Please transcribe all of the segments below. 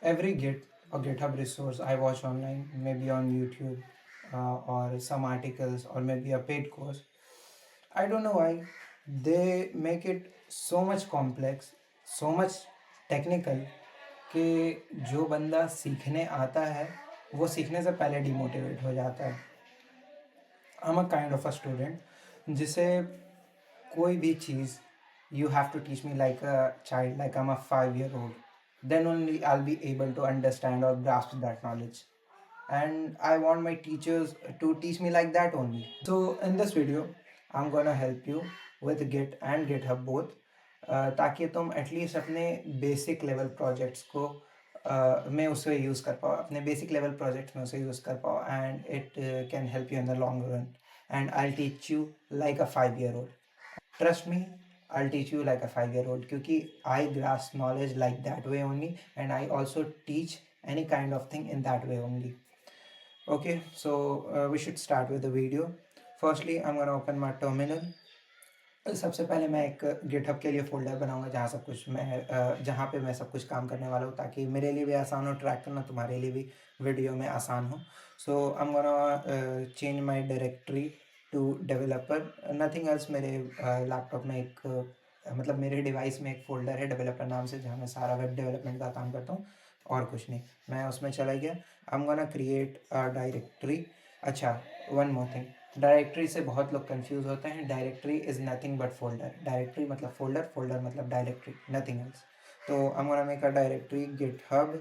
every Git or GitHub resource I watch online, maybe on YouTube, or some articles, or maybe a paid course, I don't know why they make it so much complex, so much technical, कि जो बंदा सीखने आता है वो सीखने से पहले डिमोटिवेट हो जाता है. I am a kind of a student जिसे कोई भी चीज़ you have to teach me like a child, like I'm a 5 year old. Then only I'll be able to understand or grasp that knowledge. And I want my teachers to teach me like that only. So in this video, I'm gonna help you with Git and GitHub both, ताकि तुम at least अपने basic level projects को में उसे use कर पाओ, अपने basic level projects में उसे यूज़ कर पाओ, and it can help you in the long run. And I teach you like a 5 year old. Trust me, I'll teach you like a 5 year old, क्योंकि I grasp knowledge like that way only, and I also teach any kind of thing in that way only. Okay, so we should start with the video. Firstly, I'm gonna open my terminal. सबसे पहले मैं एक GitHub के लिए folder बनाऊँगा जहाँ सब कुछ मैं जहाँ पे मैं सब कुछ काम करने वाला हूँ, ताकि मेरे लिए भी आसान हो ट्रैक करना, तुम्हारे लिए भी वीडियो में आसान हो. So I am gonna change my directory to developer. Nothing else. मेरे लैपटॉप में एक मतलब मेरे डिवाइस में एक फ़ोल्डर है डेवलपर नाम से, जहाँ मैं सारा वेब डेवलपमेंट का काम करता हूँ, और कुछ नहीं. मैं उसमें चला गया. आई am gonna create a directory. अच्छा, वन मोर थिंग. डायरेक्टरी से बहुत लोग कंफ्यूज होते हैं. Directory is nothing but folder. Directory मतलब फोल्डर, फोल्डर मतलब डायरेक्टरी, नथिंग एल्स. तो आई am gonna make a directory GitHub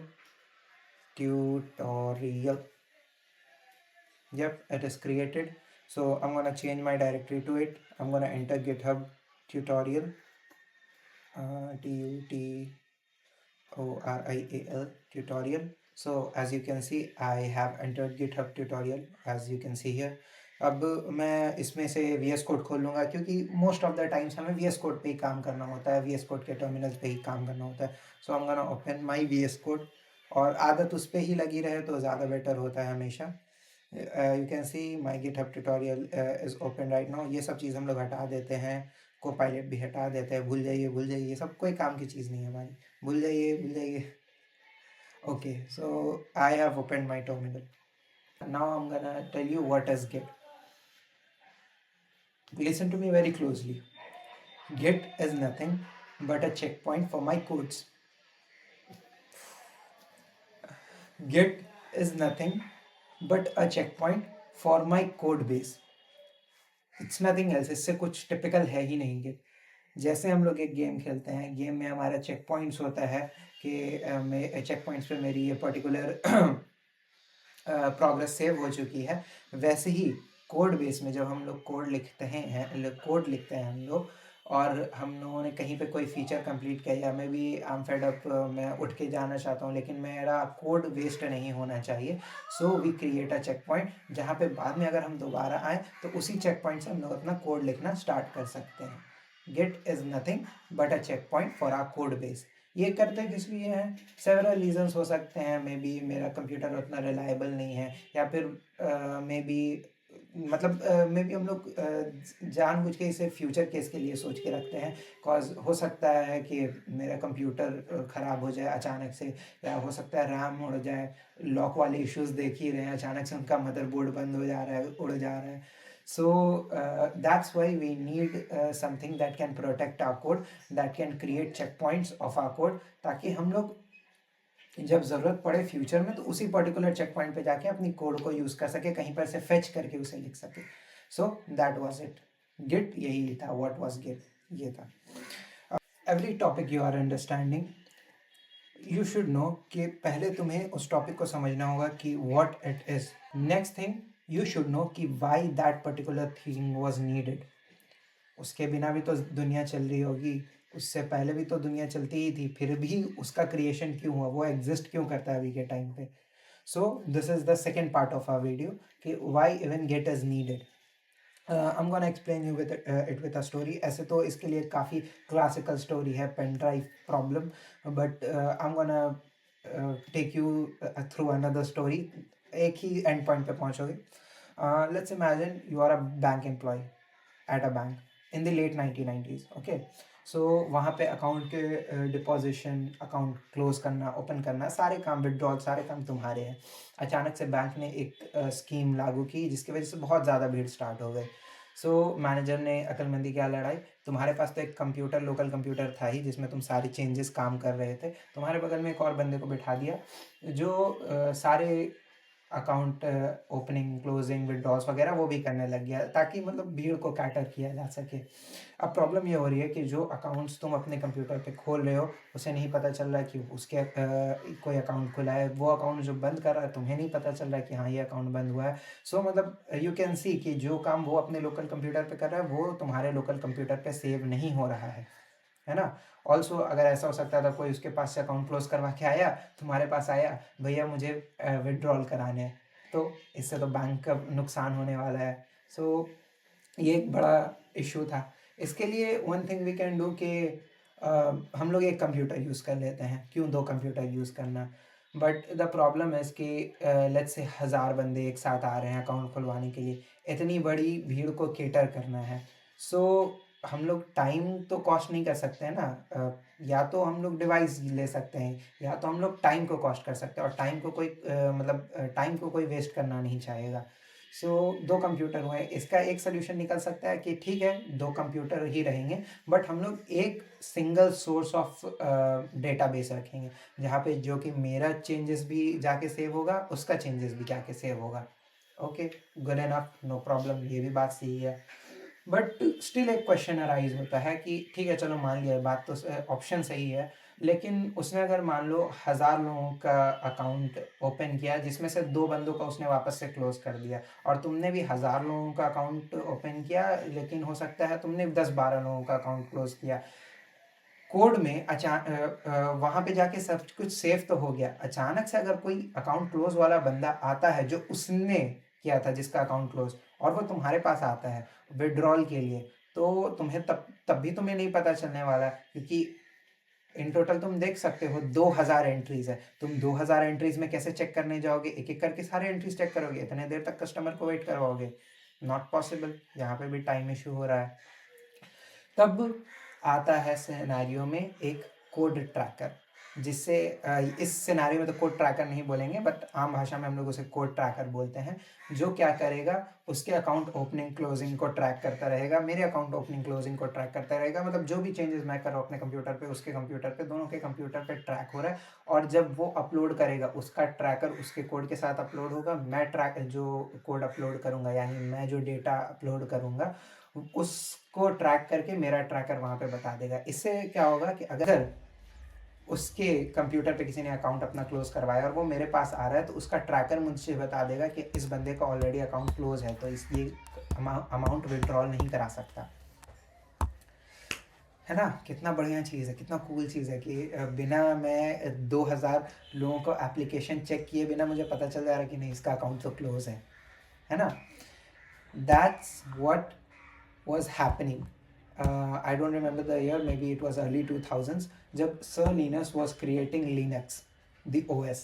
tutorial. Yep, it is created. So I'm gonna change my directory to it. I'm gonna enter GitHub tutorial, tutorial tutorial. So as you can see, I have entered GitHub tutorial, as you can see here. अब मैं इसमें से VS code खोल लूँगा, क्योंकि most of the times हमें VS code पे ही काम करना होता है, VS कोड के टर्मिनल्स पे ही काम करना होता है. So I am gonna open my VS code, और आदत उस पे ही लगी रहे तो ज़्यादा बेटर होता है हमेशा. You can C my GitHub tutorial is open right now. ये सब चीज़ हम लोग हटा देते हैं, को पायलट भी हटा देते हैं. भूल जाइए, ये सब कोई काम की चीज़ नहीं है हमारी. भूल जाइए. Okay, so I have opened my terminal. Now I'm gonna tell you what is Git. Listen to me very closely. Git is nothing but a checkpoint for my codes. Git is nothing but a checkpoint for my code base. It's nothing else. इससे कुछ typical है ही नहीं Git. जैसे हम लोग एक game खेलते हैं, गेम में हमारा चेक पॉइंट्स होता है कि चेक पॉइंट्स पे मेरी ये पर्टिकुलर प्रोग्रेस सेव हो चुकी है. वैसे ही कोड बेस में जब हम लोग कोड लिखते हैं हम लोग, और हम लोगों ने कहीं पे कोई फीचर कंप्लीट किया, या मैं भी आई एम फेड अप, मैं उठ के जाना चाहता हूँ, लेकिन मेरा कोड वेस्ट नहीं होना चाहिए. So we create a check point, जहाँ पे बाद में अगर हम दोबारा आए तो उसी चेक पॉइंट से हम लोग अपना कोड लिखना स्टार्ट कर सकते हैं. Git is nothing but a check point for our code base. ये करते किस लिए हैं? सेवरल रीजंस हो सकते हैं. मे बी मेरा कंप्यूटर उतना रिलायबल नहीं है, या फिर मे बी मतलब मे बी हम लोग जानबूझ के इसे फ्यूचर केस के लिए सोच के रखते हैं. कॉज हो सकता है कि मेरा कंप्यूटर ख़राब हो जाए अचानक से, या हो सकता है रैम उड़ जाए. लॉक वाले इश्यूज देख ही रहे हैं, अचानक से उनका मदरबोर्ड बंद हो जा रहा है, उड़ जा रहा है. So that's why we need something that can protect our code, that can create checkpoints of our code, ताकि हम लोग जब ज़रूरत पड़े फ्यूचर में तो उसी पर्टिकुलर चेक पॉइंट पे जाके अपनी कोड को यूज़ कर सके, कहीं पर से फेच करके उसे लिख सके. So that was it. Git यही था. What was git? ये था. Every topic you are understanding, you should know कि पहले तुम्हें उस टॉपिक को समझना होगा कि what it is. Next thing, you should know कि why that particular thing was needed. उसके बिना भी तो दुनिया चल रही होगी, उससे पहले भी तो दुनिया चलती ही थी, फिर भी उसका क्रिएशन क्यों हुआ, वो एग्जिस्ट क्यों करता है अभी के टाइम पे. So this is the second part of our video, कि why even git is needed. I am gonna explain you with it with a story. ऐसे तो इसके लिए काफ़ी क्लासिकल स्टोरी है, pen drive problem, but I am gonna take you through another story. एक ही end point पे पहुंचोगे. Let's imagine you are a bank employee at a bank in the late 1990s. Okay, सो वहाँ पे account के deposition, account close करना, open करना, सारे काम, विथड्रॉल, सारे काम तुम्हारे हैं। अचानक से बैंक ने एक स्कीम लागू की जिसकी वजह से बहुत ज़्यादा भीड़ स्टार्ट हो गई। सो मैनेजर ने अक्लमंदी क्या लड़ाई, तुम्हारे पास तो एक कंप्यूटर, लोकल कंप्यूटर था ही जिसमें तुम सारी चेंजेस काम कर रहे थे, तुम्हारे बगल में एक और बंदे को बिठा दिया जो सारे अकाउंट ओपनिंग, क्लोजिंग, विथड्रॉल्स वगैरह वो भी करने लग गया, ताकि मतलब भीड़ को कैटर किया जा सके। अब प्रॉब्लम ये हो रही है कि जो अकाउंट्स तुम अपने कंप्यूटर पे खोल रहे हो, उसे नहीं पता चल रहा है कि उसके कोई अकाउंट खुला है, वो अकाउंट जो बंद कर रहा है तुम्हें नहीं पता चल रहा है कि हाँ ये अकाउंट बंद हुआ है। सो मतलब यू कैन सी कि जो काम वो अपने लोकल कंप्यूटर पे कर रहा है वो तुम्हारे लोकल कंप्यूटर पे सेव नहीं हो रहा है ना। ऑल्सो अगर ऐसा हो सकता था कोई उसके पास से अकाउंट क्लोज करवा के आया, तुम्हारे पास आया, भैया मुझे विड्रॉल कराने हैं, तो इससे तो बैंक का नुकसान होने वाला है। सो ये एक बड़ा इशू था। इसके लिए one thing we can do कि हम लोग एक कंप्यूटर यूज़ कर लेते हैं, क्यों दो कंप्यूटर यूज़ करना। बट द प्रॉब्लम है कि लेट्स से 1000 बंदे एक साथ आ रहे हैं अकाउंट खुलवाने के लिए, इतनी बड़ी भीड़ को केटर करना है। सो हम लोग टाइम तो कॉस्ट नहीं कर सकते हैं ना। या तो हम लोग डिवाइस ले सकते हैं, या तो हम लोग टाइम को कॉस्ट कर सकते हैं, और टाइम को कोई मतलब टाइम को कोई वेस्ट करना नहीं चाहेगा। सो दो कंप्यूटर हुए, इसका एक सोल्यूशन निकल सकता है कि ठीक है दो कंप्यूटर ही रहेंगे, बट हम लोग एक सिंगल सोर्स ऑफ डेटाबेस रखेंगे, जहाँ पे जो कि मेरा चेंजेस भी जाके सेव होगा, उसका चेंजेस भी जाके सेव होगा। Okay, good enough, no problem, ये भी बात सही है। बट स्टिल एक क्वेश्चन अराइज होता है कि ठीक है चलो मान लिया बात तो ऑप्शन सही है, लेकिन उसने अगर मान लो 1000 लोगों का अकाउंट ओपन किया, जिसमें से 2 बंदों का उसने वापस से क्लोज कर दिया, और तुमने भी 1000 लोगों का अकाउंट ओपन किया, लेकिन हो सकता है तुमने 10-12 लोगों का अकाउंट क्लोज किया। कोड में वहाँ पे जाके सब कुछ सेव तो हो गया, अचानक से अगर कोई अकाउंट क्लोज वाला बंदा आता है जो उसने किया था, जिसका अकाउंट क्लोज, और वो तुम्हारे पास आता है विड्रॉल के लिए, तो तुम्हें तब भी तुम्हें नहीं पता चलने वाला, क्योंकि इन टोटल तुम देख सकते हो 2000 एंट्रीज है, तुम 2000 एंट्रीज में कैसे चेक करने जाओगे, एक एक करके सारे एंट्रीज चेक करोगे, इतने देर तक कस्टमर को वेट करवाओगे, नॉट पॉसिबल। यहाँ पे भी टाइम इशू हो रहा है। तब आता है सिनेरियो में एक कोड ट्रैकर, जिससे इस सिनेरियो में तो कोड ट्रैकर नहीं बोलेंगे, बट आम भाषा में हम लोग उसे कोड ट्रैकर बोलते हैं, जो क्या करेगा, उसके अकाउंट ओपनिंग क्लोजिंग को ट्रैक करता रहेगा, मेरे अकाउंट ओपनिंग क्लोजिंग को ट्रैक करता रहेगा, मतलब जो भी चेंजेस मैं कर रहा हूँ अपने कंप्यूटर पे, उसके कंप्यूटर पे, दोनों के कंप्यूटर पे ट्रैक हो रहा है। और जब वो अपलोड करेगा, उसका ट्रैकर उसके कोड के साथ अपलोड होगा, मैं ट्रैक जो कोड अपलोड करूँगा, यानी मैं जो डेटा अपलोड करूँगा, उसको ट्रैक करके मेरा ट्रैकर वहाँ पे बता देगा। इससे क्या होगा कि अगर उसके कंप्यूटर पे किसी ने अकाउंट अपना क्लोज करवाया और वो मेरे पास आ रहा है, तो उसका ट्रैकर मुझसे बता देगा कि इस बंदे का ऑलरेडी अकाउंट क्लोज है, तो इसलिए अमाउंट विड्रॉल नहीं करा सकता। है ना, कितना बढ़िया चीज़ है, कितना कूल चीज़ है कि बिना मैं 2000 लोगों को एप्लीकेशन चेक किए बिना मुझे पता चल जा रहा है कि नहीं इसका अकाउंट तो क्लोज है ना। That's what was happening. I don't remember the year, maybe it was early 2000s, जब sir Linus was creating Linux, the OS।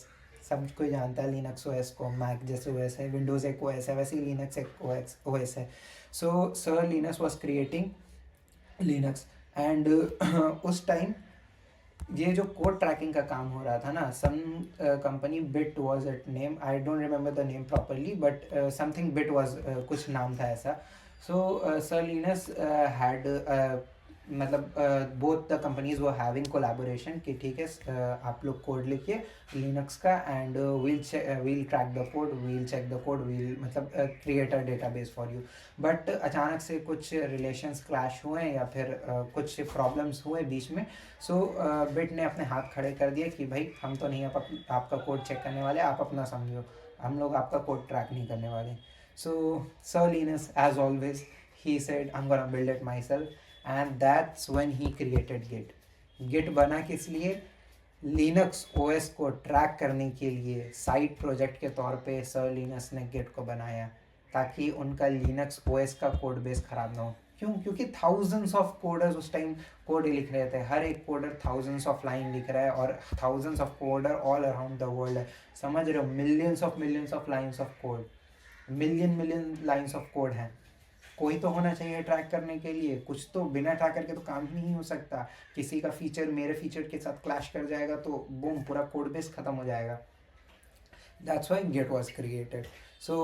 सब कोई जानता है लिनक्स ओएस को, मैक जैसे ओएस है, विंडोज़ एक ओएस है, वैसे ही लिनक्स एक ओएस है। सो sir Linus was creating Linux, and उस टाइम ये जो कोड ट्रैकिंग का काम हो रहा था ना, some company bit was it name, I don't remember the name properly, but something bit was, कुछ नाम था ऐसा। सो सर लिनस हैड, मतलब बोथ द कंपनीज वो हैविंग कोलैबोरेशन कि ठीक है आप लोग कोड लिखिए लिनक्स का, and we'll track the code, we'll check the code, we'll मतलब create a database for you. But अचानक से कुछ रिलेशंस क्लैश हुए, या फिर कुछ प्रॉब्लम्स हुए बीच में। सो बिट ने अपने हाथ खड़े कर दिए कि भाई हम तो नहीं आपका कोड चेक करने वाले, आप अपना समझो, हम लोग आपका कोड ट्रैक नहीं करने वाले। So sir Linus as always he said I'm gonna build it myself, and that's when he created git। git बना किस लिए, लिनक्स ओएस को ट्रैक करने के लिए, साइड प्रोजेक्ट के तौर पे सर लिनस ने गिट को बनाया, ताकि उनका लिनक्स ओएस का कोड बेस खराब ना हो। क्यों, क्योंकि थाउजेंड्स ऑफ कोडर्स उस टाइम कोड ही लिख रहे थे, हर एक कोडर थाउजेंड्स ऑफ लाइन लिख रहा है, और thousands of coder all around the world है, समझ रहे हो, millions of lines of code, million lines of code हैं कोई तो होना चाहिए ट्रैक करने के लिए, कुछ तो, बिना ट्रैकर के तो काम ही नहीं हो सकता। किसी का फीचर मेरे फीचर के साथ क्लैश कर जाएगा तो बूम, पूरा कोड बेस खत्म हो जाएगा। That's why Git was created. So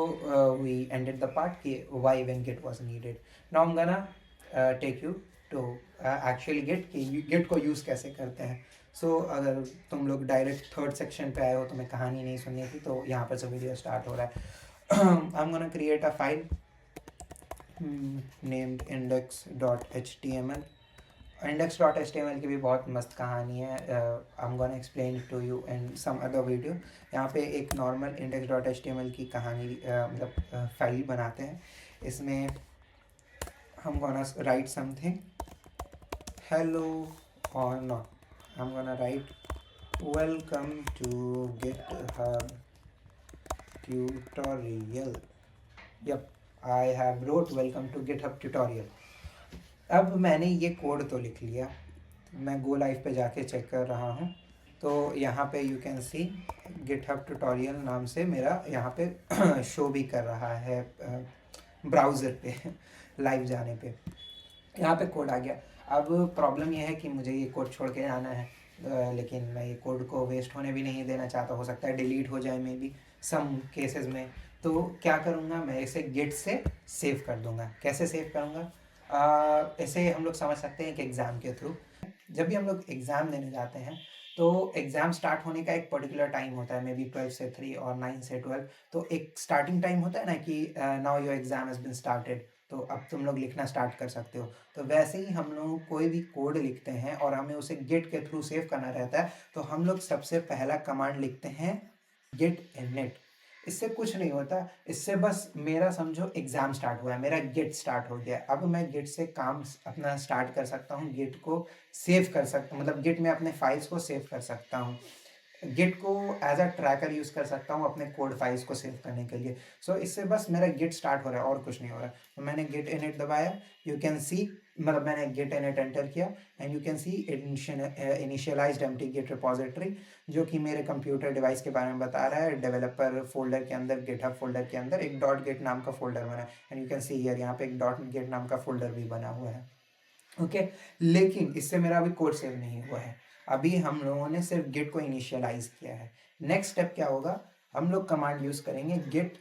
we ended the part why when Git was needed. Now I'm gonna take you to actually Git को use कैसे करते हैं. So अगर तुम लोग डायरेक्ट थर्ड सेक्शन पे आए हो, तुम्हें कहानी नहीं सुननी थी, तो यहाँ पर से वीडियो स्टार्ट हो रहा है. I'm gonna create a file named index.html. index.html की भी बहुत मस्त कहानी है. I am gonna explain to you in some other video. यहाँ पे एक नॉर्मल index.html की कहानी मतलब फाइल बनाते हैं. इसमें हम गोना राइट समथिंग हेलो और not. I am gonna write welcome to GitHub tutorial. Yup, I have wrote welcome to GitHub tutorial. अब मैंने ये कोड तो लिख लिया, मैं गो लाइव पे जाके चेक कर रहा हूँ. तो यहाँ पे you can C GitHub tutorial नाम से मेरा यहाँ पे शो भी कर रहा है ब्राउज़र पे लाइव जाने पे. यहाँ पे कोड आ गया. अब प्रॉब्लम यह है कि मुझे ये कोड छोड़ के जाना है, लेकिन मैं ये कोड को वेस्ट होने भी नहीं देना चाहता. हो सकता है डिलीट हो जाए मे बी सम केसेस में. तो क्या करूँगा, मैं इसे गिट से सेव कर दूँगा. कैसे सेव करूँगा, ऐसे हम लोग समझ सकते हैं कि एग्ज़ाम के थ्रू जब भी हम लोग एग्ज़ाम देने जाते हैं तो एग्ज़ाम स्टार्ट होने का एक पर्टिकुलर टाइम होता है, मे बी 12 से 3 और 9 से 12. तो एक स्टार्टिंग टाइम होता है ना कि now your exam has been started, तो अब तुम लोग लिखना स्टार्ट कर सकते हो. तो वैसे ही हम लोग कोई भी कोड लिखते हैं और हमें उसे गिट के थ्रू सेव करना रहता है, तो हम लोग सबसे पहला कमांड लिखते हैं गिट इनिट. इससे कुछ नहीं होता, इससे बस मेरा समझो एग्ज़ाम स्टार्ट हुआ है, मेरा गिट स्टार्ट हो गया. अब मैं गिट से काम अपना स्टार्ट कर सकता हूँ, गिट को सेव कर सकता हूँ, मतलब गिट में अपने फाइल्स को सेव कर सकता हूँ. गिट को एज अ ट्रैकर यूज़ कर सकता हूँ अपने कोड फाइल्स को सेव करने के लिए. सो इससे बस मेरा गिट स्टार्ट हो रहा है और कुछ नहीं हो रहा है. तो मैंने गिट इनिट दबाया, यू कैन सी, मतलब मैंने गिट इनिट एंटर किया and you can see initialized empty git repository, जो कि मेरे कंप्यूटर डिवाइस के बारे में बता रहा है. डेवलपर फोल्डर के अंदर, गिटहब फोल्डर के अंदर एक डॉट गिट नाम का फोल्डर बना है and you can see here, यहाँ पे एक डॉट गिट नाम का फोल्डर भी बना हुआ है. ओके, लेकिन इससे मेरा अभी कोड सेव नहीं हुआ है. अभी हम लोगों ने सिर्फ गिट को इनिशियलाइज किया है. नेक्स्ट स्टेप क्या होगा, हम लोग कमांड यूज़ करेंगे गिट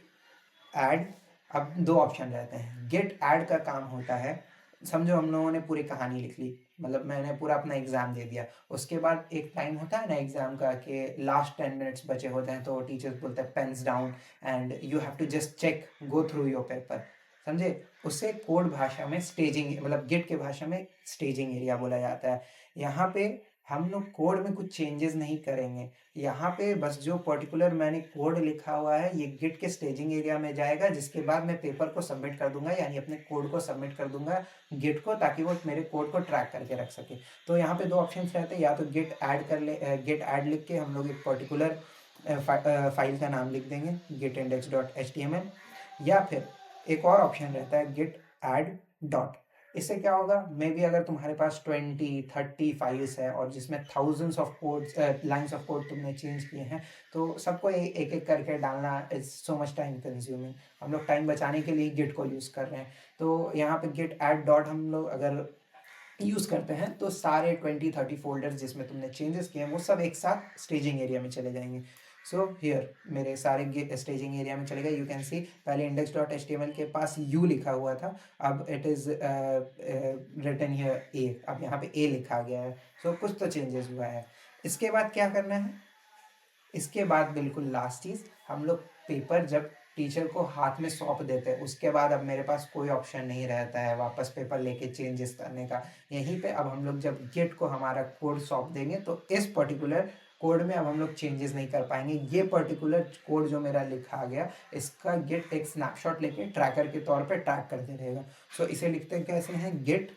ऐड. अब दो ऑप्शन रहते हैं. गिट ऐड का काम होता है, समझो हम लोगों ने पूरी कहानी लिख ली, मतलब मैंने पूरा अपना एग्ज़ाम दे दिया. उसके बाद एक टाइम होता है ना एग्ज़ाम का कि लास्ट 10 मिनट्स बचे होते हैं, तो टीचर्स बोलते हैं pens down and you have to just check, go through your paper. समझे, उससे कोड भाषा में स्टेजिंग, मतलब गिट के भाषा में स्टेजिंग एरिया बोला जाता है. यहाँ पे हम लोग कोड में कुछ चेंजेस नहीं करेंगे. यहाँ पे बस जो पर्टिकुलर मैंने कोड लिखा हुआ है ये गिट के स्टेजिंग एरिया में जाएगा, जिसके बाद मैं पेपर को सबमिट कर दूंगा, यानी अपने कोड को सबमिट कर दूंगा गिट को, ताकि वो मेरे कोड को ट्रैक करके रख सके. तो यहाँ पे दो ऑप्शंस रहते हैं, या तो गिट ऐड कर ले, गिट ऐड लिख के हम लोग एक पर्टिकुलर फाइल का नाम लिख देंगे git index.html, या फिर एक और ऑप्शन रहता है गिट ऐड डॉट. इससे क्या होगा, मे बी अगर तुम्हारे पास 20-30 फाइल्स है और जिसमें thousands of codes, lines of code तुमने चेंज किए हैं, तो सबको एक एक करके डालना is so much time consuming. हम लोग टाइम बचाने के लिए गिट को यूज़ कर रहे हैं. तो यहाँ पे गिट ऐड डॉट हम लोग अगर यूज़ करते हैं तो सारे 20-30 फोल्डर्स जिसमें तुमने चेंजेस किए हैं वो सब एक साथ स्टेजिंग एरिया में चले जाएंगे. सो हियर मेरे सारे स्टेजिंग एरिया में चले गए. यू कैन सी पहले index.html के पास u लिखा हुआ था, अब it is written here a, अब यहाँ पे a लिखा गया है. सो कुछ तो चेंजेस हुआ है. इसके बाद क्या करना है, इसके बाद बिल्कुल लास्ट चीज़, हम लोग पेपर जब टीचर को हाथ में सौंप देते हैं उसके बाद अब मेरे पास कोई ऑप्शन नहीं रहता है वापस पेपर लेके चेंजेस करने का. यहीं पे अब हम लोग जब गिट को हमारा कोड सौंप देंगे तो इस पर्टिकुलर कोड में अब हम लोग चेंजेस नहीं कर पाएंगे. ये पर्टिकुलर कोड जो मेरा लिखा गया, इसका गिट एक स्नैपशॉट लेके ट्रैकर के तौर पे ट्रैक करते रहेगा. सो इसे लिखते कैसे हैं, गिट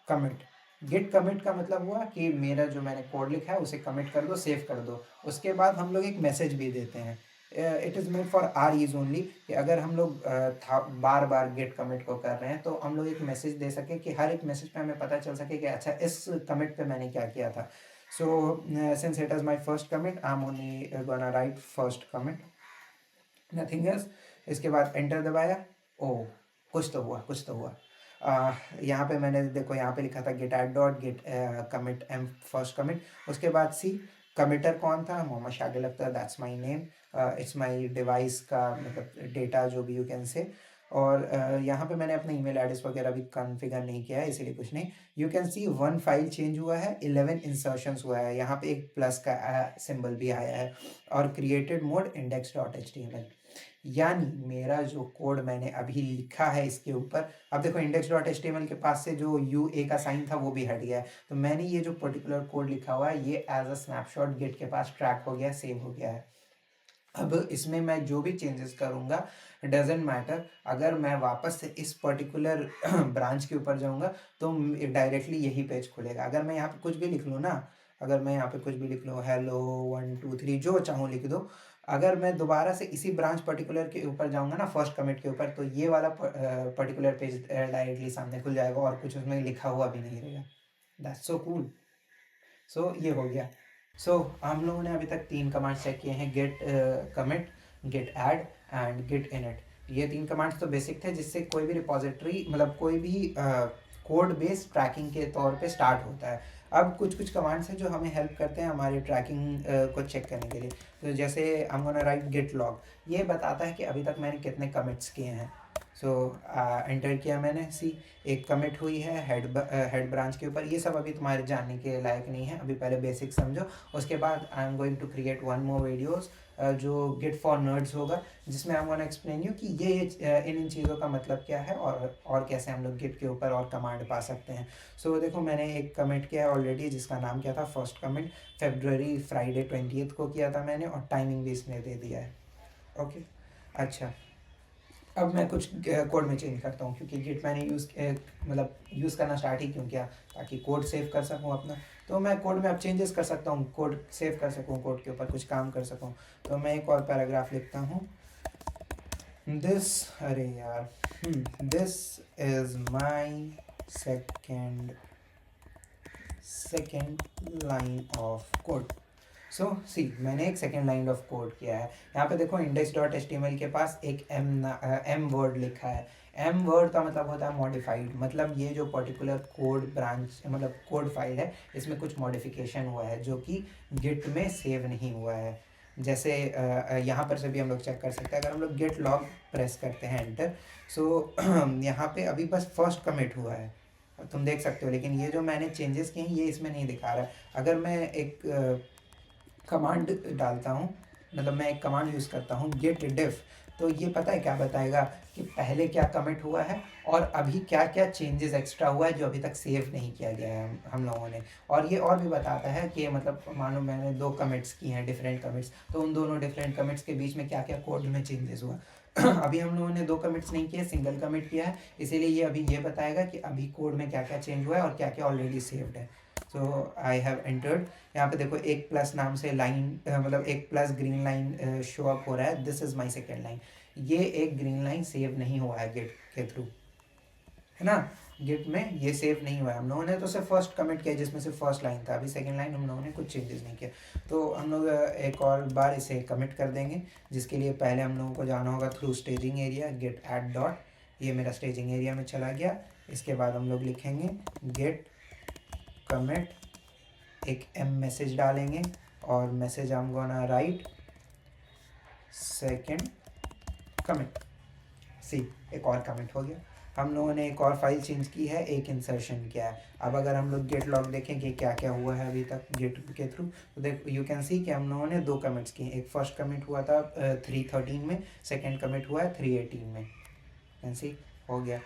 कमिट. गिट कमिट का मतलब हुआ कि मेरा जो मैंने कोड लिखा है उसे कमिट कर दो, सेव कर दो. उसके बाद हम लोग एक मैसेज भी देते हैं. It is made for our ease only, कि अगर हम लोग बार बार गिट कमिट को कर रहे हैं तो हम लोग एक मैसेज दे सके, कि हर एक मैसेज पे हमें पता चल सके कि अच्छा इस कमिट पे मैंने क्या किया था. So since it is my first commit, I am only gonna right first commit, nothing else. इसके बाद एंटर दबाया, ओ कुछ तो हुआ, कुछ तो हुआ। यहाँ पे मैंने देखो यहाँ पे लिखा था git at dot git commit M first commit, उसके बाद सी कमिटर कौन था, Mohammad Shakil Akhtar, that's my name, it's my device का मतलब डेटा जो भी यू कैन से। और यहाँ पे मैंने अपना ईमेल एड्रेस वगैरह भी कॉन्फ़िगर नहीं किया है, इसीलिए कुछ नहीं। You can C 1 file change हुआ है, 11 इंसर्शंस हुआ है, यहाँ पे एक प्लस का सिंबल भी आया है, और क्रिएटेड मोड index.html। यानी मेरा जो कोड मैंने अभी लिखा है इसके ऊपर, अब देखो index.html के पास से जो UA का साइन था वो भी हट गया है, तो मैंने ये जो पर्टिकुलर कोड लिखा हुआ है ये एज अ स्नैपशॉट गिट के पास ट्रैक हो गया, सेव हो गया है। अब इसमें मैं जो भी चेंजेस करूँगा डजेंट मैटर, अगर मैं वापस से इस पर्टिकुलर ब्रांच के ऊपर जाऊँगा तो डायरेक्टली यही पेज खुलेगा। अगर मैं यहाँ पे कुछ भी लिख लूँ ना, अगर मैं यहाँ पे कुछ भी लिख लूँ, हेलो 1 2 3 जो चाहूँ लिख दो, अगर मैं दोबारा से इसी ब्रांच पर्टिकुलर के ऊपर जाऊँगा ना फर्स्ट कमिट के ऊपर, तो ये वाला पर्टिकुलर पेज डायरेक्टली सामने खुल जाएगा और कुछ उसमें लिखा हुआ भी नहीं रहेगा। That's so cool. सो ये हो गया। सो हम लोगों ने अभी तक 3 कमांड्स चेक किए हैं, git commit, git add and git init. ये 3 कमांड्स तो बेसिक थे जिससे कोई भी रिपॉजिटरी मतलब कोई भी कोड बेस ट्रैकिंग के तौर पे स्टार्ट होता है। अब कुछ कुछ कमांड्स हैं जो हमें हेल्प करते हैं हमारे ट्रैकिंग को चेक करने के लिए। तो जैसे आई am gonna right get log, ये बताता है कि अभी तक मैंने कितने कमिट्स किए हैं। सो एंटर किया मैंने, सी एक कमिट हुई है हेड ब्रांच के ऊपर। ये सब अभी तुम्हारे जानने के लायक नहीं है, अभी पहले बेसिक समझो। उसके बाद I am going to create 1 more videos जो गिट फॉर नर्ड्स होगा, जिसमें I am gonna explain you कि ये इन चीज़ों का मतलब क्या है और कैसे हम लोग गिट के ऊपर और कमांड पा सकते हैं। सो देखो मैंने एक कमिट किया है ऑलरेडी, जिसका नाम क्या था, first commit, February Friday 20th को किया था मैंने, और टाइमिंग भी इसमें दे दिया है। ओके अच्छा, अब मैं कुछ कोड में चेंज करता हूँ, क्योंकि गिट मैंने मतलब यूज़ करना स्टार्ट ही क्यों किया, ताकि कोड सेव कर सकूँ अपना। तो मैं कोड में अब चेंजेस कर सकता हूँ, कोड सेव कर सकूँ, कोड के ऊपर कुछ काम कर सकूँ। तो मैं एक और पैराग्राफ लिखता हूँ, दिस, अरे यार, this is my second line of code. So see मैंने एक सेकेंड लाइन ऑफ कोड किया है। यहाँ पे देखो index.html के पास एक एम वर्ड लिखा है। एम वर्ड का मतलब होता है मॉडिफाइड, मतलब ये जो पर्टिकुलर कोड ब्रांच मतलब कोड फाइल है, इसमें कुछ मॉडिफिकेशन हुआ है जो कि गिट में सेव नहीं हुआ है। जैसे यहाँ पर से भी हम लोग चेक कर सकते हैं, अगर हम लोग गेट लॉग प्रेस करते हैं एंटर, सो यहाँ पे अभी बस फर्स्ट कमिट हुआ है, तुम देख सकते हो, लेकिन ये जो मैंने चेंजेस किए हैं ये इसमें नहीं दिखा रहा है। अगर मैं एक कमांड डालता हूँ, मतलब मैं एक कमांड यूज़ करता हूँ गेट डिफ, तो ये पता है क्या बताएगा कि पहले क्या कमिट हुआ है और अभी क्या क्या चेंजेस एक्स्ट्रा हुआ है जो अभी तक सेव नहीं किया गया है हम लोगों ने। और ये और भी बताता है कि मतलब मान लो मैंने 2 कमिट्स किए हैं, डिफरेंट कमिट्स, तो उन दोनों डिफरेंट कमिट्स के बीच में क्या क्या कोड में चेंजेस हुआ। अभी हम लोगों ने 2 कमिट्स नहीं किए, सिंगल कमिट किया है, इसीलिए ये अभी ये बताएगा कि अभी कोड में क्या क्या चेंज हुआ है और क्या क्या ऑलरेडी सेव्ड है। सो आई हैव एंटर्ड, यहाँ पे देखो एक प्लस नाम से लाइन मतलब एक plus green line show up हो रहा है, this is my second line. ये एक ग्रीन लाइन सेव नहीं हुआ है गिट के थ्रू, है ना, गिट में ये सेव नहीं हुआ है। हम लोगों ने तो सिर्फ फर्स्ट कमिट किया जिसमें से फर्स्ट लाइन था, अभी सेकंड लाइन हम लोगों ने कुछ चेंजेस नहीं किया। तो हम लोग एक और बार इसे कमिट कर देंगे, जिसके लिए पहले हम लोगों को जाना होगा through staging area, git at dot, ये मेरा स्टेजिंग एरिया में चला गया। इसके बाद हम लोग लिखेंगे गेट कमिट, एक एम मैसेज डालेंगे और message I am gonna write second commit. See एक और कमिट हो गया। हम लोगों ने एक और फाइल चेंज की है, एक इंसर्शन किया है। अब अगर हम लोग गेट लॉग देखें कि क्या क्या हुआ है अभी तक गेट के थ्रू, तो देख यू कैन सी कि हम लोगों ने 2 कमिट्स किए। एक फर्स्ट कमिट हुआ था 313 में, सेकेंड कमिट हुआ है 318 में, कैन सी हो गया।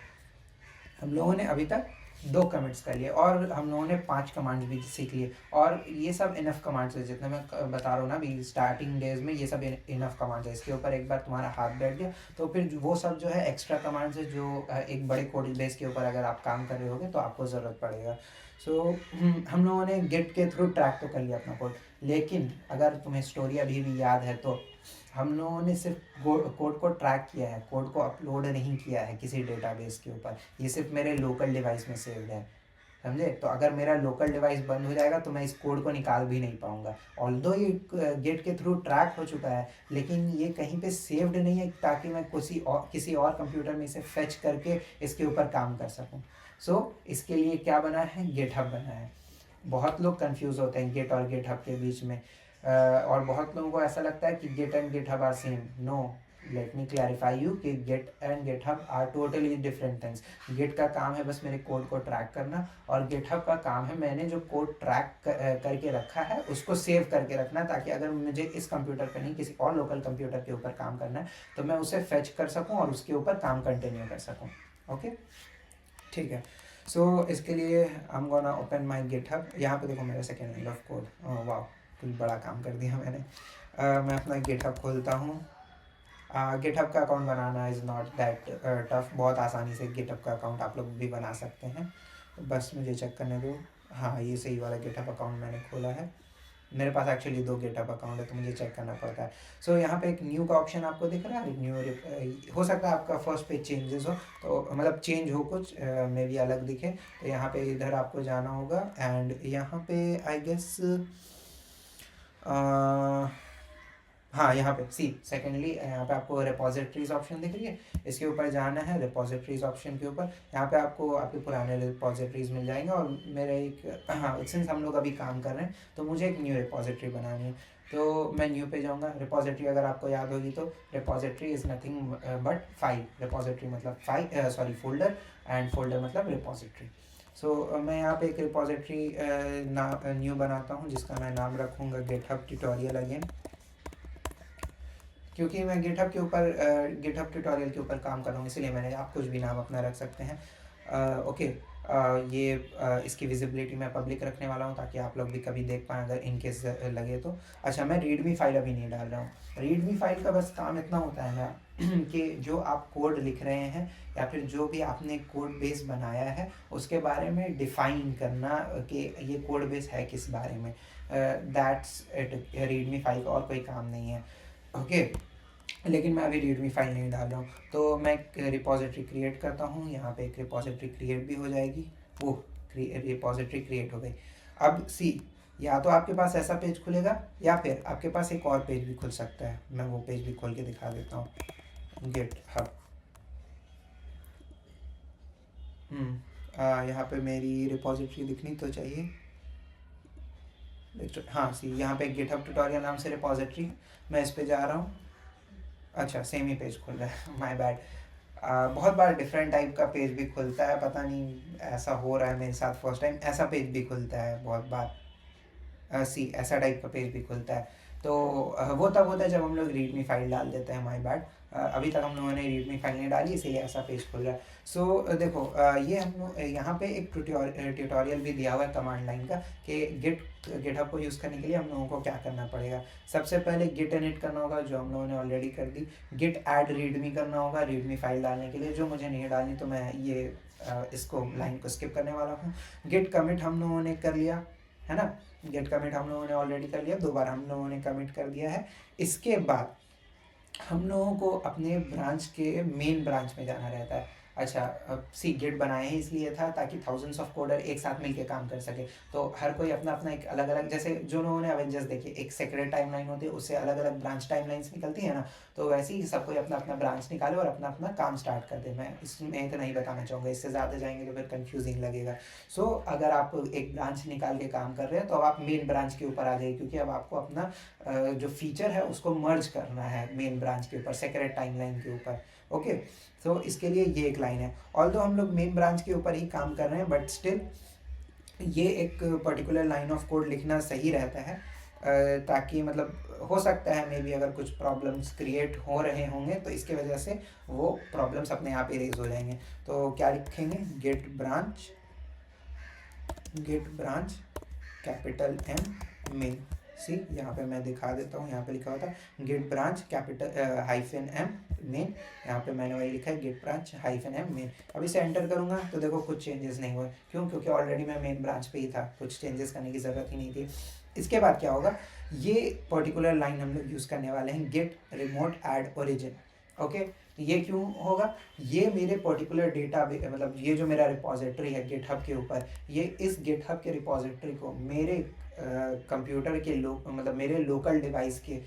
हम लोगों ने अभी तक 2 कमिट्स कर लिए और हम लोगों ने 5 कमांड्स भी सीख लिए, और ये सब इनफ कमांड्स है जितने मैं बता रहा हूँ ना अभी स्टार्टिंग डेज में, ये सब इनफ कमांड्स है। इसके ऊपर एक बार तुम्हारा हाथ बैठ गया तो फिर वो सब जो है एक्स्ट्रा कमांड्स है जो एक बड़े कोड बेस के ऊपर अगर आप काम कर रहे होगे तो आपको ज़रूरत पड़ेगा। सो हम लोगों ने गेट के थ्रू ट्रैक तो कर लिया अपना कोड, लेकिन अगर तुम्हें स्टोरी अभी भी याद है तो हम लोगों ने सिर्फ कोड को ट्रैक किया है, कोड को अपलोड नहीं किया है किसी डेटाबेस के ऊपर, ये सिर्फ मेरे लोकल डिवाइस में सेव्ड है। समझे? तो अगर मेरा लोकल डिवाइस बंद हो जाएगा तो मैं इस कोड को निकाल भी नहीं पाऊंगा। ऑल्दो ये गेट के थ्रू ट्रैक हो चुका है, लेकिन ये कहीं पे सेव्ड नहीं है ताकि मैं किसी और कंप्यूटर में इसे फेच करके इसके ऊपर काम कर सकूं। इसके लिए क्या बना है, गिटहब बना है। बहुत लोग कंफ्यूज होते हैं गिट और गिटहब के बीच में, और बहुत लोगों को ऐसा लगता है कि git and GitHub are same. No, let me clarify you कि git and GitHub are totally different things. Git का काम है बस मेरे कोड को ट्रैक करना, और गिटहब का काम है मैंने जो कोड ट्रैक करके रखा है उसको सेव करके रखना, ताकि अगर मुझे इस कंप्यूटर पर नहीं किसी और लोकल कंप्यूटर के ऊपर काम करना है तो मैं उसे फेच कर सकूँ और उसके ऊपर काम कंटिन्यू कर सकूँ। ओके, ठीक है। इसके लिए आई am gonna open my GitHub. यहाँ पे देखो मेरा सेकेंड लाइन ऑफ कोड। वाह, कुछ बड़ा काम कर दिया मैंने। मैं अपना गिटहब खोलता हूँ। गिटहब का account banana is not that tough. बहुत आसानी से गिटहब का अकाउंट आप लोग भी बना सकते हैं। बस मुझे चेक करने दो। हाँ, ये सही वाला गिटहब अकाउंट मैंने खोला है। मेरे पास एक्चुअली 2 गिटहब अकाउंट है तो मुझे चेक करना पड़ता है। यहाँ पे एक न्यू का ऑप्शन आपको दिख रहा है। न्यू हो सकता है आपका फर्स्ट पेज चेंजेस हो, तो मतलब चेंज हो कुछ, मे भी अलग दिखे। तो यहाँ पे इधर आपको जाना होगा, एंड यहाँ पे आई गेस हाँ, यहाँ पे सी सेकेंडली यहाँ पे आपको रिपोजिटरीज ऑप्शन दिख रही है, इसके ऊपर जाना है। रिपोजिटरीज ऑप्शन के ऊपर यहाँ पे आपको आपके पुराने रिपोजिटरीज मिल जाएंगे, और मेरा एक हाँ, सिंस हम लोग अभी काम कर रहे हैं तो मुझे एक न्यू रिपोजिटरी बनानी है, तो मैं न्यू पे जाऊँगा। रिपोजिटरी अगर आपको याद होगी तो repository is nothing but file. Repository मतलब file, sorry folder, and folder मतलब रिपोजिटरी। मैं यहाँ पे एक रिपोजिटरी न्यू बनाता हूँ जिसका मैं नाम रखूँगा गिटहब ट्यूटोरियल अगेन, क्योंकि मैं गिटहब के ऊपर गिटहब ट्यूटोरियल के ऊपर काम कर रहा हूँ, इसलिए मैंने आप कुछ भी नाम अपना रख सकते हैं। ओके, इसकी विजिबिलिटी मैं पब्लिक रखने वाला हूँ ताकि आप लोग भी कभी देख पाएँ अगर इनकेस लगे तो। अच्छा, मैं रीडमी फाइल अभी नहीं डाल रहा हूँ। रीडमी फाइल का बस काम इतना होता है ना कि जो आप कोड लिख रहे हैं या फिर जो भी आपने कोड बेस बनाया है उसके बारे में डिफ़ाइन करना कि ये कोड बेस है किस बारे में, दैट्स इट। रीडमी फाइल का और कोई काम नहीं है। ओके, लेकिन मैं अभी रीडमी फाइल नहीं डाल रहा हूँ, तो मैं एक रिपोजिटरी क्रिएट करता हूँ। यहाँ पे एक रिपोजिटरी क्रिएट भी हो जाएगी। वो रिपोजिटरी क्रिएट हो गई। अब सी, या तो आपके पास ऐसा पेज खुलेगा या फिर आपके पास एक और पेज भी खुल सकता है। मैं वो पेज भी खोल के दिखा देता हूँ। गिटहब, यहाँ पे मेरी रिपोजिटरी दिखनी तो चाहिए। हाँ सी, यहाँ पे गिटहब ट्यूटोरियल नाम से रिपोजिटरी, मैं इस पे जा रहा हूँ। अच्छा, सेम ही पेज खुल रहा है, माय बैड। बहुत बार डिफरेंट टाइप का पेज भी खुलता है, पता नहीं ऐसा हो रहा है मेरे साथ फर्स्ट टाइम। ऐसा पेज भी खुलता है बहुत बार, सी ऐसा टाइप का पेज भी खुलता है। तो वो तब होता है जब हम लोग रीडमी फाइल डाल देते हैं, माय बैड। अभी तक हम लोगों ने रीडमी फाइल नहीं डाली, इसलिए ऐसा पेज खुल रहा है। देखो, ये हम लोग यहाँ पे एक ट्यूटोरियल भी दिया हुआ है कमांड लाइन का कि गिटहब को यूज़ करने के लिए हम लोगों को क्या करना पड़ेगा। सबसे पहले गिट इनिट करना होगा, जो हम लोगों ने ऑलरेडी कर दी। गिट ऐड रीडमी करना होगा रीडमी फाइल डालने के लिए, जो मुझे नहीं डालनी, तो मैं ये इसको लाइन को स्किप करने वाला हूँ। गिट कमिट हम लोगों ने कर लिया है ना, गेट कमिट हम लोगों ने ऑलरेडी कर लिया, 2 बार हम लोगों ने कमिट कर दिया है। इसके बाद हम लोगों को अपने ब्रांच के मेन ब्रांच में जाना रहता है। अच्छा, अब सी गिट बनाया ही इसलिए था ताकि थाउजेंड्स ऑफ कोडर एक साथ मिलके काम कर सके। तो हर कोई अपना अपना एक अलग अलग, जैसे जो लोगों ने अवेंजर्स देखी, एक सेक्रेट टाइमलाइन होती है, उससे अलग अलग ब्रांच टाइमलाइंस निकलती है ना, तो वैसे ही सब कोई अपना अपना ब्रांच निकाले और अपना अपना काम स्टार्ट कर दे। मैं इसमें तो नहीं बताना चाहूँगा, इससे ज़्यादा जाएंगे तो फिर कन्फ्यूजिंग लगेगा। अगर आप एक ब्रांच निकाल के काम कर रहे हैं तो अब आप मेन ब्रांच के ऊपर आ जाइए, क्योंकि अब आपको अपना जो फीचर है उसको मर्ज करना है मेन ब्रांच के ऊपर, सेक्रेट टाइमलाइन के ऊपर। ओके, इसके लिए ये एक लाइन है। ऑल्दो हम लोग मेन ब्रांच के ऊपर ही काम कर रहे हैं, बट स्टिल ये एक पर्टिकुलर लाइन ऑफ कोड लिखना सही रहता है, ताकि मतलब हो सकता है मे बी अगर कुछ प्रॉब्लम्स क्रिएट हो रहे होंगे तो इसके वजह से वो प्रॉब्लम्स अपने आप ही रेज हो जाएंगे। तो क्या लिखेंगे, git branch capital M main. See, यहाँ पे मैं दिखा देता हूँ, यहाँ पे लिखा हुआ था git branch capital hyphen M main. यहाँ पे मैंने वही लिखा है, git branch hyphen M main. अब इसे एंटर करूँगा तो देखो कुछ चेंजेस नहीं हुए। क्यों? क्योंकि ऑलरेडी मैं मेन ब्रांच पे ही था, कुछ चेंजेस करने की ज़रूरत ही नहीं थी। इसके बाद क्या होगा, ये पर्टिकुलर लाइन हम लोग यूज़ करने वाले हैं, git remote add origin. Okay, ये क्यों होगा? ये मेरे पर्टिकुलर डेटा मतलब ये जो मेरा रिपॉजिटरी है गिटहब के ऊपर, ये इस गिटहब के रिपॉजिटरी को मेरे कंप्यूटर के मतलब मेरे लोकल डिवाइस के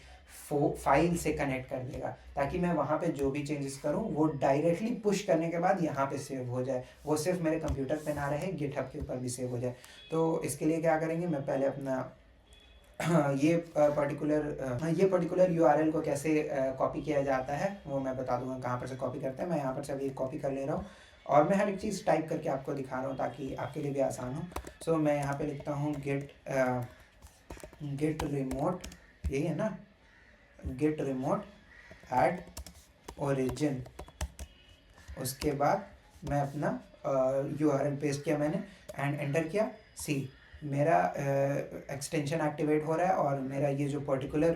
फाइल से कनेक्ट कर देगा, ताकि मैं वहाँ पे जो भी चेंजेस करूँ वो डायरेक्टली पुश करने के बाद यहाँ पे सेव हो जाए, वो सिर्फ मेरे कंप्यूटर पे ना रहे, गिटहब के ऊपर भी सेव हो जाए। तो इसके लिए क्या करेंगे, मैं पहले अपना ये पर्टिकुलर यूआरएल को कैसे कॉपी किया जाता है वो मैं बता दूंगा कहाँ पर से कॉपी करते हैं। मैं यहाँ पर से अभी कॉपी कर ले रहा हूँ और मैं हर एक चीज़ टाइप करके आपको दिखा रहा हूँ ताकि आपके लिए भी आसान हो। सो मैं यहाँ पे लिखता हूँ गेट रिमोट, यही है ना, गेट रिमोट ऐड ओरिजिन। उसके बाद मैं अपना यूआरएल पेस्ट किया मैंने एंड एंटर किया। सी मेरा एक्सटेंशन एक्टिवेट हो रहा है और मेरा ये जो पर्टिकुलर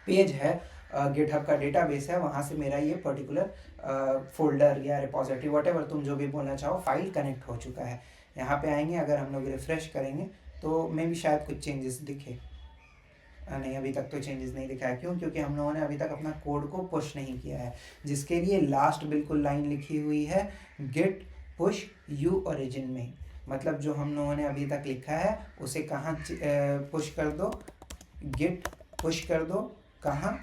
पेज है गिटहब का डेटाबेस है, वहाँ से मेरा ये पर्टिकुलर फोल्डर या रिपोजिटरी व्हाटएवर तुम जो भी बोलना चाहो फाइल कनेक्ट हो चुका है। यहाँ पे आएंगे, अगर हम लोग रिफ्रेश करेंगे तो मे भी शायद कुछ चेंजेस दिखे। नहीं, अभी तक तो चेंजेस नहीं दिखा है। क्यों? क्योंकि हम लोगों ने अभी तक अपना कोड को पुश नहीं किया है, जिसके लिए लास्ट बिल्कुल लाइन लिखी हुई है गेट पुश यू ओरिजिन में। मतलब जो हम लोगों ने अभी तक लिखा है उसे कहाँ पुश कर दो, गेट पुश कर दो कहाँ,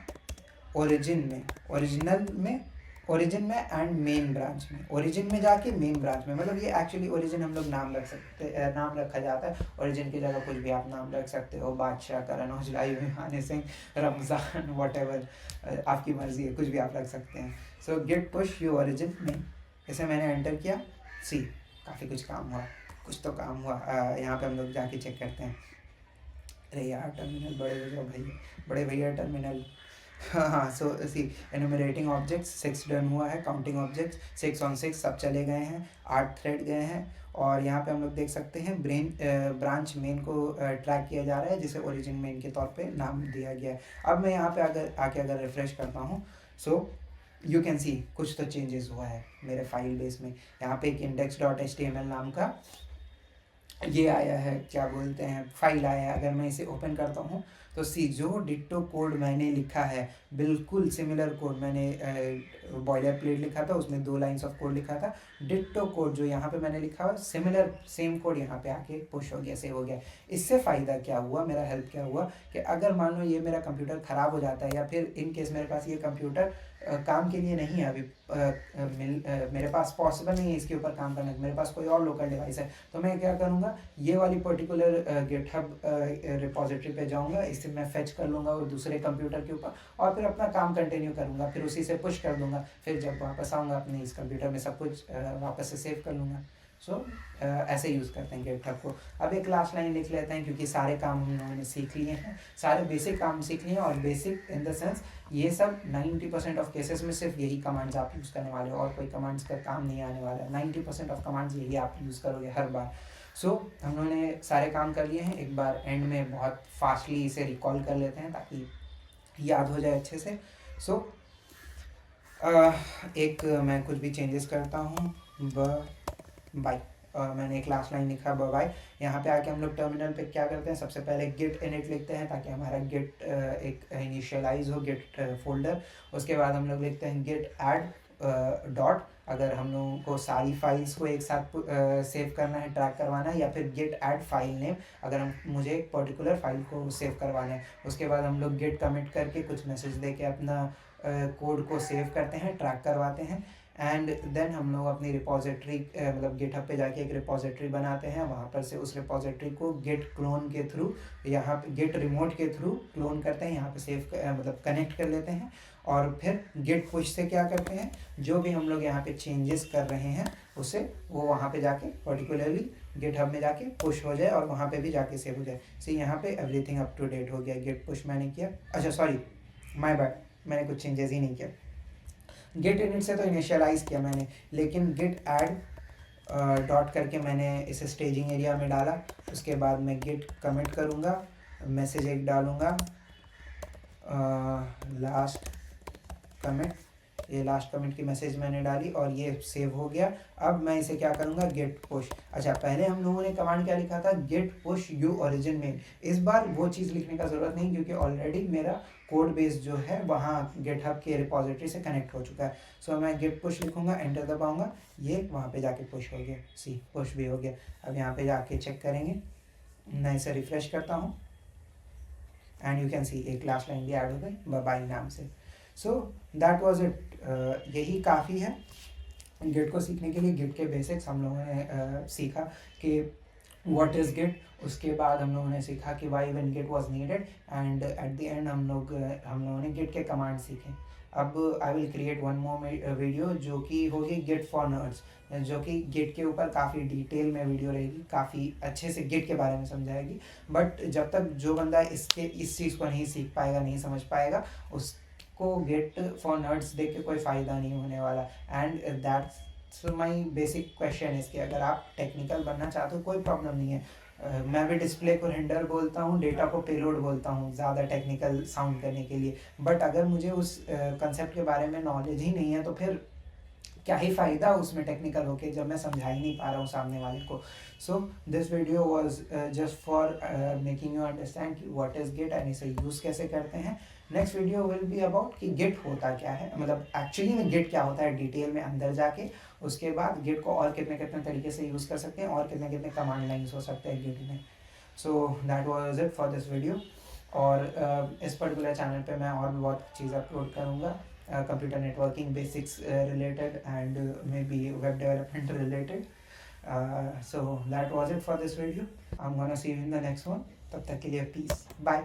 ओरिजिन में, ओरिजिन में एंड मेन ब्रांच में। ओरिजिन में जाके मेन ब्रांच में, मतलब ये एक्चुअली ओरिजिन हम लोग नाम रख सकते, नाम रखा जाता है। ओरिजिन की जगह कुछ भी आप नाम रख सकते हो, बादशाह, करण औजला, हनी सिंह, रमज़ान, व्हाटएवर आपकी मर्जी है, कुछ भी आप रख सकते हैं। सो गेट पुश यू ओरिजिन में, इसे मैंने एंटर किया। सी काफ़ी कुछ काम हुआ, कुछ तो काम हुआ। यहाँ पे हम लोग जाके चेक करते हैं। अरे यार टर्मिनल बड़े भैया टर्मिनल। हाँ, सो सी एनुमरेटिंग ऑब्जेक्ट्स 6 डन हुआ है, काउंटिंग ऑब्जेक्ट्स 6 on 6 सब चले गए हैं, 8 थ्रेड गए हैं। और यहाँ पे हम लोग देख सकते हैं ब्रांच मेन को ट्रैक किया जा रहा है, जिसे ओरिजिन मेन के तौर पे नाम दिया गया है। अब मैं यहाँ पे अगर रिफ्रेश करता हूँ, सो यू कैन सी कुछ तो चेंजेस हुआ है मेरे फाइल बेस में। यहाँ पे एक index.html नाम का ये आया है, क्या बोलते हैं, फाइल आया है। अगर मैं इसे ओपन करता हूँ तो सी जो डिट्टो कोड मैंने लिखा है, बिल्कुल सिमिलर कोड मैंने बॉयलर प्लेट लिखा था, उसमें 2 लाइन्स ऑफ कोड लिखा था। डिट्टो कोड जो यहाँ पे मैंने लिखा हुआ सिमिलर सेम कोड यहाँ पे आके पुश हो गया, सेव हो गया। इससे फ़ायदा क्या हुआ, मेरा हेल्प क्या हुआ कि अगर मान लो ये मेरा कंप्यूटर ख़राब हो जाता है, या फिर इन केस मेरे पास ये कंप्यूटर काम के लिए नहीं है अभी, मेरे पास पॉसिबल नहीं है इसके ऊपर काम करना, मेरे पास कोई और लोकल डिवाइस है, तो मैं क्या करूँगा, ये वाली पर्टिकुलर गिटहब रिपोजिटरी पे जाऊँगा, इससे मैं फेच कर लूँगा वो दूसरे कंप्यूटर के ऊपर और फिर अपना काम कंटिन्यू करूँगा, फिर उसी से पुश कर दूँगा, फिर जब वापस आऊँगा अपने इस कंप्यूटर में सब कुछ वापस से सेव कर लूँगा। सो ऐसे यूज़ करते हैं गिटहब को। अब एक लास्ट लाइन लिख लेते हैं, क्योंकि सारे काम हम लोगों ने सीख लिए हैं, सारे बेसिक काम सीख लिए हैं। और बेसिक इन द सेंस ये सब 90% ऑफ केसेस में सिर्फ यही कमांड्स आप यूज़ करने वाले हो, और कोई कमांड्स का काम नहीं आने वाला है। 90% ऑफ कमांड्स यही आप यूज़ करोगे हर बार। सो हम लोगों ने सारे काम कर लिए हैं। एक बार एंड में बहुत फास्टली इसे रिकॉल कर लेते हैं ताकि याद हो जाए अच्छे से। सो एक मैं कुछ भी चेंजेस करता हूँ, बाय, मैंने एक लास्ट लाइन लिखा बाय। यहाँ पे आके हम लोग टर्मिनल पे क्या करते हैं, सबसे पहले गिट इनिट लिखते हैं ताकि हमारा गिट एक इनिशियलाइज हो, गिट फोल्डर। उसके बाद हम लोग लिखते हैं गिट ऐड डॉट, अगर हम लोगों को सारी फाइल्स को एक साथ सेव करना है, ट्रैक करवाना है, या फिर गिट ऐड फाइल नेम, अगर मुझे एक पर्टिकुलर फाइल को सेव करवाना है। उसके बाद हम लोग गिट कमिट करके कुछ मैसेज दे के अपना कोड को सेव करते हैं, ट्रैक करवाते हैं। एंड देन हम लोग अपनी रिपोजिटरी मतलब गिटहब पे जाके एक रिपोजिटरी बनाते हैं, वहाँ पर से उस रिपोजिटरी को गिट क्लोन के थ्रू, यहाँ पे गिट रिमोट के थ्रू क्लोन करते हैं, यहाँ पे सेव मतलब कनेक्ट कर लेते हैं। और फिर गिट पुश से क्या करते हैं, जो भी हम लोग यहाँ पे चेंजेस कर रहे हैं उसे वो वहाँ पे जाके पर्टिकुलरली गिटहब में जाके पुश हो जाए और वहाँ पे भी जाके सेव हो जाए। सो यहाँ पे एवरीथिंग अप टू डेट हो गया। गिट पुश मैंने किया, अच्छा सॉरी माय बैड, मैंने कुछ चेंजेस ही नहीं किया। गिट इनिट से तो इनिशियलाइज किया मैंने, लेकिन गिट ऐड डॉट करके मैंने इसे स्टेजिंग एरिया में डाला। उसके बाद मैं गिट कमिट करूँगा, मैसेज एक डालूँगा, लास्ट कमिट ये लास्ट कमिट की मैसेज मैंने डाली और ये सेव हो गया। अब मैं इसे क्या करूँगा, गेट पुश। अच्छा, पहले हम लोगों ने कमांड क्या लिखा था, git push U origin main. इस बार वो चीज़ लिखने का ज़रूरत नहीं, क्योंकि ऑलरेडी मेरा कोड बेस जो है वहाँ गिटहब के रिपोजिटरी से कनेक्ट हो चुका है। सो मैं गेट पुश लिखूँगा, एंटर दबाऊँगा, ये वहाँ पे जाके पुश हो गया, सी पुश भी हो गया। अब यहाँ पे जाके चेक करेंगे, मैं इसे रिफ्रेश करता हूँ एंड यू कैन सी एक लास्ट लाइन भी ऐड हो गई बाय नाम से। सो दैट वाज इट। यही काफ़ी है गिट को सीखने के लिए। गिट के बेसिक्स हम लोगों ने सीखा कि व्हाट इज़ गिट, उसके बाद हम लोगों ने सीखा कि why when git was needed, and at the end हम लोगों ने गिट के कमांड सीखे। अब I will create one more video जो कि होगी गिट फॉर नर्ड्स, जो कि गिट के ऊपर काफ़ी डिटेल में वीडियो रहेगी, काफ़ी अच्छे से गिट के बारे में समझाएगी। बट जब तक जो बंदा इस चीज़ को नहीं सीख पाएगा, नहीं समझ पाएगा, उसको गिट फॉर नर्ड्स देख के कोई फ़ायदा नहीं होने वाला। And that's my basic question is कि अगर आप टेक्निकल बनना चाहते हो कोई प्रॉब्लम नहीं है। मैं भी डिस्प्ले को रेंडर बोलता हूँ, डेटा को पेलोड बोलता हूँ ज़्यादा टेक्निकल साउंड करने के लिए। बट अगर मुझे उस कंसेप्ट के बारे में नॉलेज ही नहीं है तो फिर क्या ही फ़ायदा उसमें टेक्निकल होके जब मैं समझा ही नहीं पा रहा हूँ सामने वाले को। So this video was just for making you understand कि व्हाट इज़ गिट एंड इसे यूज़ कैसे करते हैं। Next video will be about कि गिट होता क्या है, मतलब एक्चुअली में गिट क्या होता है डिटेल में अंदर जाके। उसके बाद गिट को और कितने कितने तरीके से यूज़ कर सकते हैं और कितने कितने कमांड लाइन्स हो सकते हैं गिट में। सो that was it for this video. और इस पर्टिकुलर चैनल पे मैं और भी बहुत चीज़ अपलोड करूँगा, computer networking basics related and maybe web development related. So that was it for this video. I'm gonna see you in the next one. तब तक के लिए peace, bye.